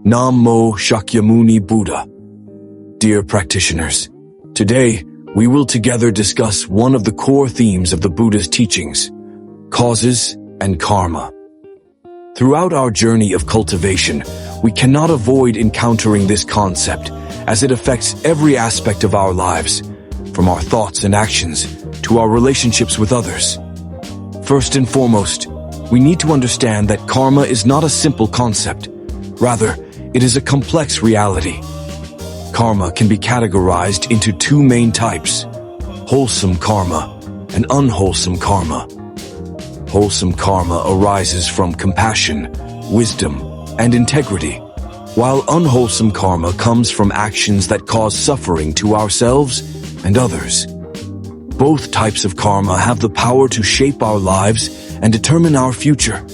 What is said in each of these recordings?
Namo Shakyamuni Buddha. Dear practitioners, today we will together discuss one of the core themes of the Buddhist teachings, causes and karma. Throughout our journey of cultivation, we cannot avoid encountering this concept as it affects every aspect of our lives, from our thoughts and actions to our relationships with others. First and foremost, we need to understand that karma is not a simple concept. Rather, it is a complex reality. Karma can be categorized into two main types: wholesome karma and unwholesome karma. Wholesome karma arises from compassion, wisdom, and integrity, while unwholesome karma comes from actions that cause suffering to ourselves and others. Both types of karma have the power to shape our lives and determine our future.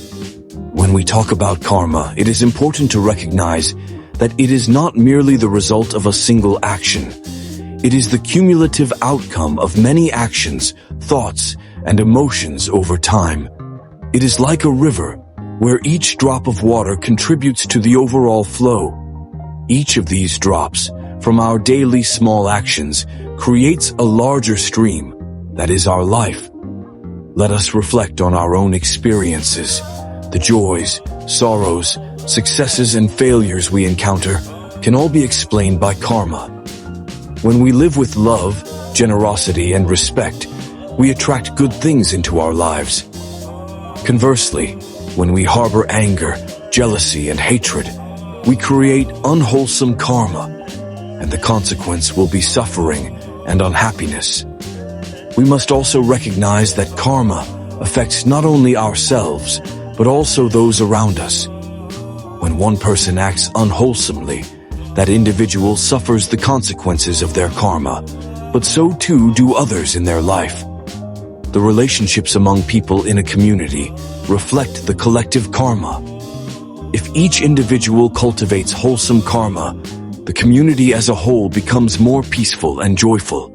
When we talk about karma, it is important to recognize that it is not merely the result of a single action. It is the cumulative outcome of many actions, thoughts, and emotions over time. It is like a river, where each drop of water contributes to the overall flow. Each of these drops, from our daily small actions, creates a larger stream, that is our life. Let us reflect on our own experiences. The joys, sorrows, successes, and failures we encounter can all be explained by karma. When we live with love, generosity, and respect, we attract good things into our lives. Conversely, when we harbor anger, jealousy, and hatred, we create unwholesome karma, and the consequence will be suffering and unhappiness. We must also recognize that karma affects not only ourselves, but also those around us. When one person acts unwholesomely, that individual suffers the consequences of their karma, but so too do others in their life. The relationships among people in a community reflect the collective karma. If each individual cultivates wholesome karma, the community as a whole becomes more peaceful and joyful.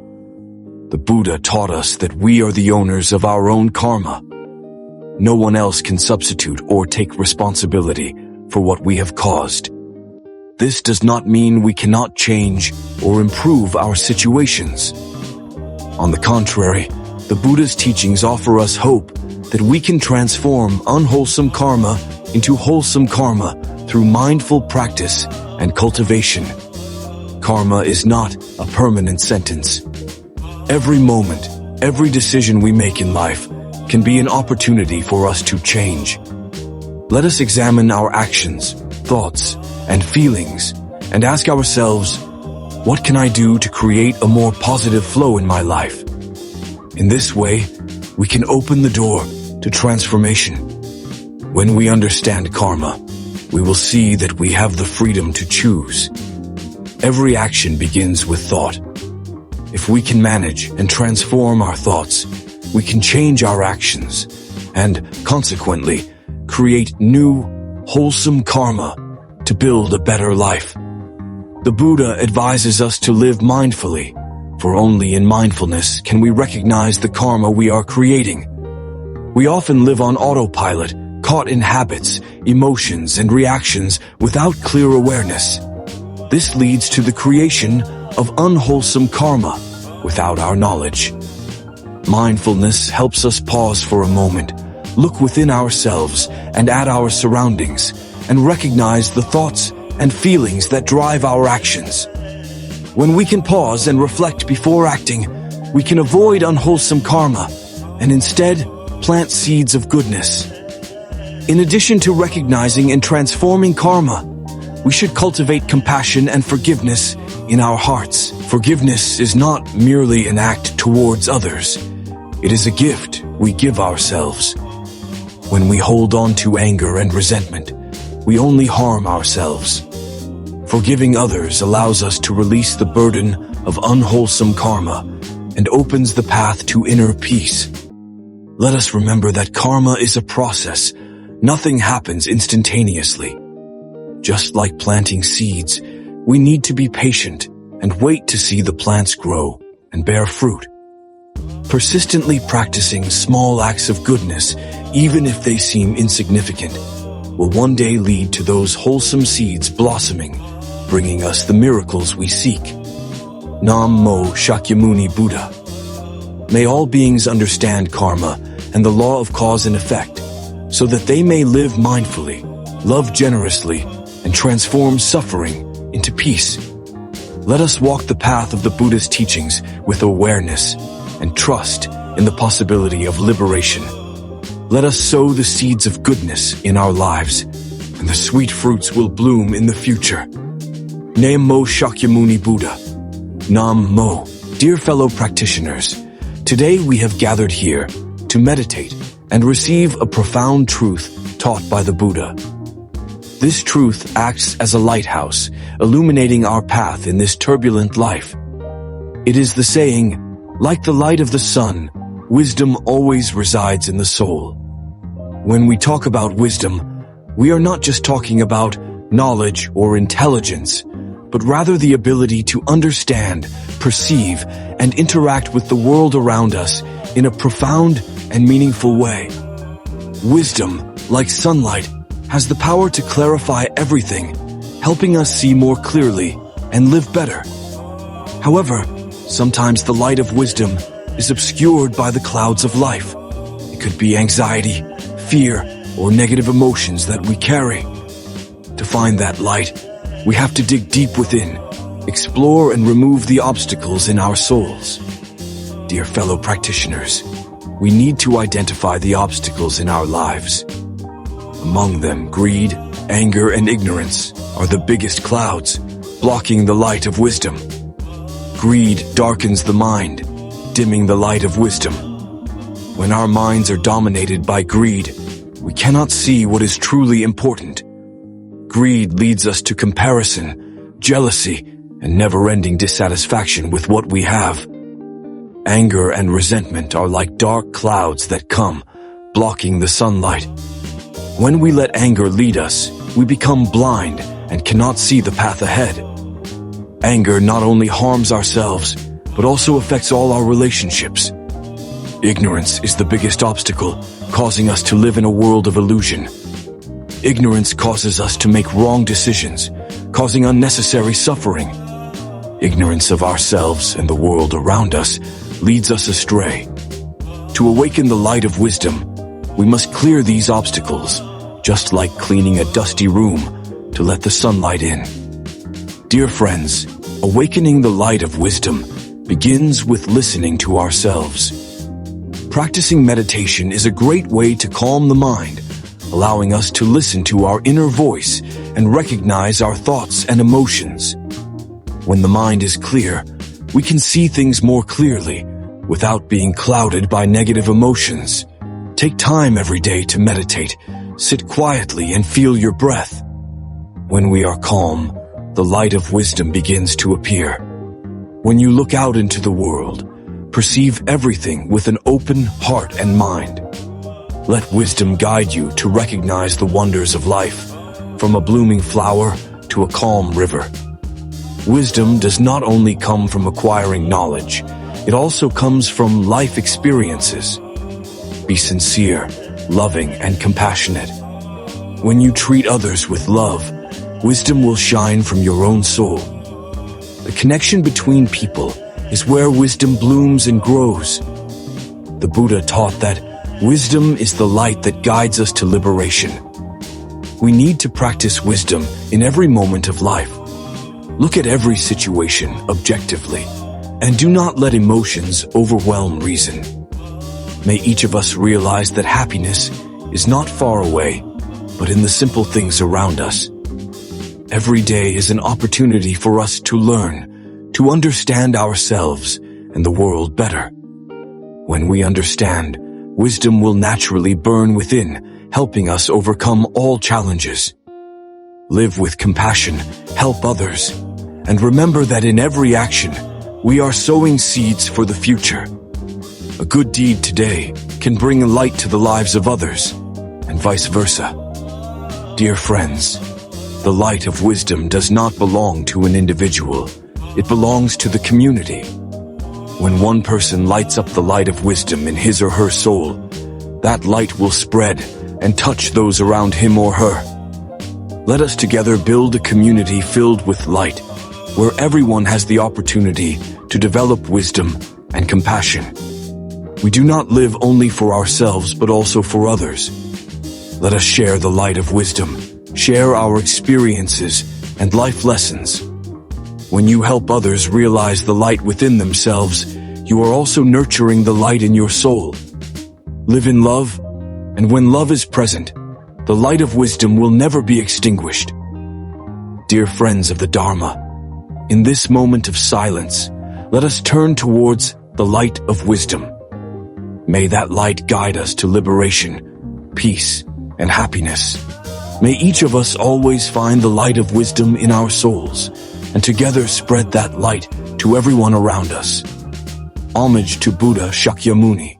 The Buddha taught us that we are the owners of our own karma. No one else can substitute or take responsibility for what we have caused. This does not mean we cannot change or improve our situations. On the contrary, the Buddha's teachings offer us hope that we can transform unwholesome karma into wholesome karma through mindful practice and cultivation. Karma is not a permanent sentence. Every moment, every decision we make in life can be an opportunity for us to change. Let us examine our actions, thoughts, and feelings and ask ourselves, what can I do to create a more positive flow in my life? In this way, we can open the door to transformation. When we understand karma, we will see that we have the freedom to choose. Every action begins with thought. If we can manage and transform our thoughts, we can change our actions and, consequently, create new, wholesome karma to build a better life. The Buddha advises us to live mindfully, for only in mindfulness can we recognize the karma we are creating. We often live on autopilot, caught in habits, emotions, and reactions without clear awareness. This leads to the creation of unwholesome karma without our knowledge. Mindfulness helps us pause for a moment, look within ourselves and at our surroundings, and recognize the thoughts and feelings that drive our actions. When we can pause and reflect before acting, we can avoid unwholesome karma and instead plant seeds of goodness. In addition to recognizing and transforming karma, we should cultivate compassion and forgiveness in our hearts. Forgiveness is not merely an act towards others. It is a gift we give ourselves. When we hold on to anger and resentment, we only harm ourselves. Forgiving others allows us to release the burden of unwholesome karma and opens the path to inner peace. Let us remember that karma is a process. Nothing happens instantaneously. Just like planting seeds, we need to be patient and wait to see the plants grow and bear fruit. Persistently practicing small acts of goodness, even if they seem insignificant, will one day lead to those wholesome seeds blossoming, bringing us the miracles we seek. Nam-myo Shakyamuni Buddha. May all beings understand karma and the law of cause and effect, so that they may live mindfully, love generously, and transform suffering into peace. Let us walk the path of the Buddhist teachings with awareness and trust in the possibility of liberation. Let us sow the seeds of goodness in our lives, and the sweet fruits will bloom in the future. Nam-myo Shakyamuni Buddha. Nam-myo. Dear fellow practitioners, today we have gathered here to meditate and receive a profound truth taught by the Buddha. This truth acts as a lighthouse, illuminating our path in this turbulent life. It is the saying, like the light of the sun, wisdom always resides in the soul. When we talk about wisdom, we are not just talking about knowledge or intelligence, but rather the ability to understand, perceive, and interact with the world around us in a profound and meaningful way. Wisdom, like sunlight, has the power to clarify everything, helping us see more clearly and live better. However, sometimes the light of wisdom is obscured by the clouds of life. It could be anxiety, fear, or negative emotions that we carry. To find that light, we have to dig deep within, explore and remove the obstacles in our souls. Dear fellow practitioners, we need to identify the obstacles in our lives. Among them, greed, anger, and ignorance are the biggest clouds, blocking the light of wisdom. Greed darkens the mind, dimming the light of wisdom. When our minds are dominated by greed, we cannot see what is truly important. Greed leads us to comparison, jealousy, and never-ending dissatisfaction with what we have. Anger and resentment are like dark clouds that come, blocking the sunlight. When we let anger lead us, we become blind and cannot see the path ahead. Anger not only harms ourselves, but also affects all our relationships. Ignorance is the biggest obstacle, causing us to live in a world of illusion. Ignorance causes us to make wrong decisions, causing unnecessary suffering. Ignorance of ourselves and the world around us leads us astray. To awaken the light of wisdom, we must clear these obstacles, just like cleaning a dusty room to let the sunlight in. Dear friends, awakening the light of wisdom begins with listening to ourselves. Practicing meditation is a great way to calm the mind, allowing us to listen to our inner voice and recognize our thoughts and emotions. When the mind is clear, we can see things more clearly without being clouded by negative emotions. Take time every day to meditate, sit quietly and feel your breath. When we are calm, the light of wisdom begins to appear. When you look out into the world, perceive everything with an open heart and mind. Let wisdom guide you to recognize the wonders of life, from a blooming flower to a calm river. Wisdom does not only come from acquiring knowledge, it also comes from life experiences. Be sincere, loving, and compassionate. When you treat others with love, wisdom will shine from your own soul. The connection between people is where wisdom blooms and grows. The Buddha taught that wisdom is the light that guides us to liberation. We need to practice wisdom in every moment of life. Look at every situation objectively, and do not let emotions overwhelm reason. May each of us realize that happiness is not far away, but in the simple things around us. Every day is an opportunity for us to learn, to understand ourselves and the world better. When we understand, wisdom will naturally burn within, helping us overcome all challenges. Live with compassion, help others, and remember that in every action, we are sowing seeds for the future. A good deed today can bring light to the lives of others, and vice versa. Dear friends, the light of wisdom does not belong to an individual. It belongs to the community. When one person lights up the light of wisdom in his or her soul, that light will spread and touch those around him or her. Let us together build a community filled with light, where everyone has the opportunity to develop wisdom and compassion. We do not live only for ourselves, but also for others. Let us share the light of wisdom, share our experiences and life lessons. When you help others realize the light within themselves, you are also nurturing the light in your soul. Live in love, and when love is present, the light of wisdom will never be extinguished. Dear friends of the Dharma, in this moment of silence, let us turn towards the light of wisdom. May that light guide us to liberation, peace, and happiness. May each of us always find the light of wisdom in our souls, and together spread that light to everyone around us. Homage to Buddha Shakyamuni.